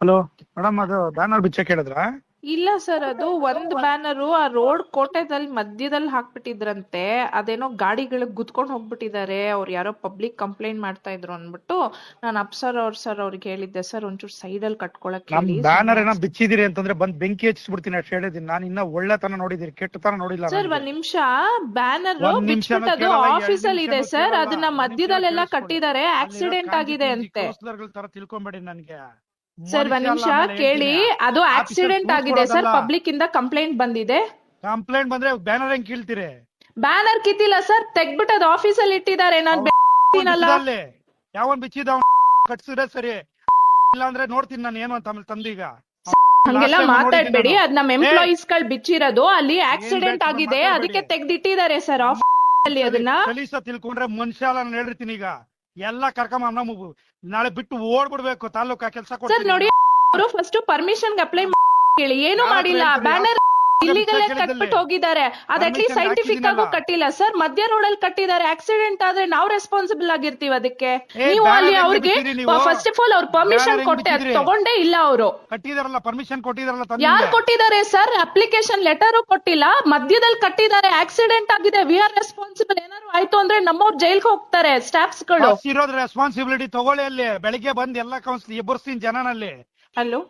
Hello madam, ಅದು banner ಬಿಚ್ಚಕ್ ಹೇಳಿದ್ರಾ? ಇಲ್ಲ sir, ಅದು ಒಂದ್ ಬ್ಯಾನರು ಆ ರೋಡ್ ಕೋಟೆದಲ್ಲಿ ಮಧ್ಯದಲ್ಲಿ ಹಾಕ್ಬಿಟ್ಟಿದ್ರಂತೆ. ಅದೇನೋ ಗಾಡಿಗಳಿಗೆ ಗುದ್ಕೊಂಡ್ ಹೋಗ್ಬಿಟ್ಟಿದ್ದಾರೆ. ಅವ್ರು ಯಾರೋ ಪಬ್ಲಿಕ್ ಕಂಪ್ಲೇಂಟ್ ಮಾಡ್ತಾ ಇದ್ರು ಅಂದ್ಬಿಟ್ಟು ನಾನು ಅಪ್ಸರ್ ಅವ್ರಿಗೆ ಹೇಳಿದ್ದೆ, ಸರ್ ಒಂಚೂರು ಸೈಡ್ ಅಲ್ಲಿ ಕಟ್ಕೊಳಕ್ ನಮ್ ಹೇಳಿ. ಬ್ಯಾನರ್ ಏನೋ ಬಿಚ್ಚಿದಿರಿ ಅಂತಂದ್ರೆ ಬಂದ್ ಬೆಂಕಿ ಹಚ್ಚಿಸ್ಬಿಡ್ತೀನಿ ಅಷ್ಟು ಹೇಳಿದೀನಿ. ನಾನು ಇನ್ನ ಒಳ್ಳೆತನ ನೋಡಿದೀನಿ, ಕೆಟ್ಟತನ ನೋಡಿಲ್ಲ. ಸರ್ ಒಂದ್ ನಿಮಿಷ, ಬ್ಯಾನರ್ ಒಂದ್ ನಿಮಿಷನೂ ಬಿಚ್ಬಿಟ್ಟದು ಕೇಳಲ್ಲ, ಆಫೀಸ್ ಅಲ್ಲಿ ಇದೆ ಸರ್. ಅದನ್ನ ಮಧ್ಯದಲ್ಲೆಲ್ಲ ಕಟ್ಟಿದ್ದಾರೆ, ಆಕ್ಸಿಡೆಂಟ್ ಆಗಿದೆ ಅಂತೆ. ತರ ತಿಳ್ಕೊಂಬೇಡಿ ನನ್ಗೆ. ಸರ್ ಒಂದ್ ನಿಮಿಷ ಕೇಳಿ, ಅದು ಆಕ್ಸಿಡೆಂಟ್ ಆಗಿದೆ ಸರ್. ಪಬ್ಲಿಕ್ ಇಂದ ಕಂಪ್ಲೇಂಟ್ ಬಂದಿದೆ. ಕಂಪ್ಲೇಂಟ್ ಬಂದ್ರೆ ಬ್ಯಾನರ್ ಹೆಂಗ್ ಕೀಳ್ತೀರಿ? ಬ್ಯಾನರ್ ಕಿತ್ತಿಲ್ಲ ಸರ್, ತೆಗ್ಬಿಟ್ಟು ಅದು ಆಫೀಸ್ ಅಲ್ಲಿ ಇಟ್ಟಿದ್ದಾರೆ. ನಾನು ಯಾವನ್ ಬಿಚ್ಚಿದ ಕಟ್ಸಿದ್ರೆ ಸರಿ, ಇಲ್ಲ ಅಂದ್ರೆ ನೋಡ್ತೀನಿ ನಾನು ಏನು ಅಂತ. ಆಮೇಲೆ ತಂದೀಗ ಹಂಗೆಲ್ಲ ಮಾತಾಡ್ಬೇಡಿ. ಅದ್ ನಮ್ ಎಂಪ್ಲಾಯೀಸ್ ಗಳು ಬಿಚ್ಚಿರೋದು, ಅಲ್ಲಿ ಆಕ್ಸಿಡೆಂಟ್ ಆಗಿದೆ, ಅದಕ್ಕೆ ತೆಗ್ದಿಟ್ಟಿದ್ದಾರೆ ಸರ್ ಆಫೀಸ್ ಅಲ್ಲಿ. ಅದನ್ನ ಕಲೀಸ ತಿಳ್ಕೊಂಡ್ರೆ ಮನುಷ್ಯ ನಾನು ಹೇಳಿರ್ತೀನಿ. ಈಗ ಎಲ್ಲ ಕರ್ಕೊಂಬ ನಾಳೆ ಬಿಟ್ಟು ಓಡ್ಬಿಡ್ಬೇಕು ತಾಲೂಕಾ ಕೆಲಸ. ಸರ್ ನೋಡಿ, ಅವರು ಫಸ್ಟ್ ಪರ್ಮಿಷನ್ ಅಪ್ಲೈ ಹೇಳಿ, ಏನು ಮಾಡಿಲ್ಲ. ಬ್ಯಾನರ್ ಇಲ್ಲಿಗಲ್ ಕಟ್ಬಿಟ್ಟು ಹೋಗಿದ್ದಾರೆ. ಅದ್ ಅಟ್ಲೀಸ್ಟ್ ಸೈಂಟಿಫಿಕ್ ಆಗು ಕಟ್ಟಿಲ್ಲ ಸರ್. ಮಧ್ಯ ರೋಡ್ ಅಲ್ಲಿ ಕಟ್ಟಿದ್ದಾರೆ. ಆಕ್ಸಿಡೆಂಟ್ ಆದ್ರೆ ನಾವು ರೆಸ್ಪಾನ್ಸಿಬಲ್ ಆಗಿರ್ತೀವಿ ಅದಕ್ಕೆ. ನೀವು ಅಲ್ಲಿ ಅವ್ರಿಗೆ ಫಸ್ಟ್ ಆಫ್ ಆಲ್ ಅವ್ರ ಪರ್ಮಿಷನ್ ಕೊಟ್ಟೆ, ಅದ್ ತಗೊಂಡೇ ಇಲ್ಲ. ಅವರು ಕಟ್ಟಿದಾರಲ್ಲ, ಪರ್ಮಿಷನ್ ಕೊಟ್ಟಿದಾರಲ್ಲ. ಯಾರು ಕೊಟ್ಟಿದ್ದಾರೆ ಸರ್? ಅಪ್ಲಿಕೇಶನ್ ಲೆಟರ್ ಕೊಟ್ಟಿಲ್ಲ, ಮಧ್ಯದಲ್ಲಿ ಕಟ್ಟಿದ್ದಾರೆ. ಆಕ್ಸಿಡೆಂಟ್ ಆಗಿದೆ, ವಿ ಆರ್ ರೆಸ್ಪಾನ್ಸಿಬಲ್. ಏನಾದ್ರು ಆಯ್ತು ಅಂದ್ರೆ ನಮ್ಮವ್ರು ಜೈಲ್ಗೆ ಹೋಗ್ತಾರೆ ಸ್ಟಾಫ್ಸ್ ಗಳು. ಇರೋದ್ ರೆಸ್ಪಾನ್ಸಿಬಿಲಿಟಿ ತಗೊಳ್ಳಿ. ಅಲ್ಲಿ ಬೆಳಿಗ್ಗೆ ಬಂದ್ ಎಲ್ಲ ಕೌನ್ಸಿಲ್ ಎಬ್ಬರ್ಸ್ತೀನಿ ಜನನಲ್ಲಿ. ಹಲೋ.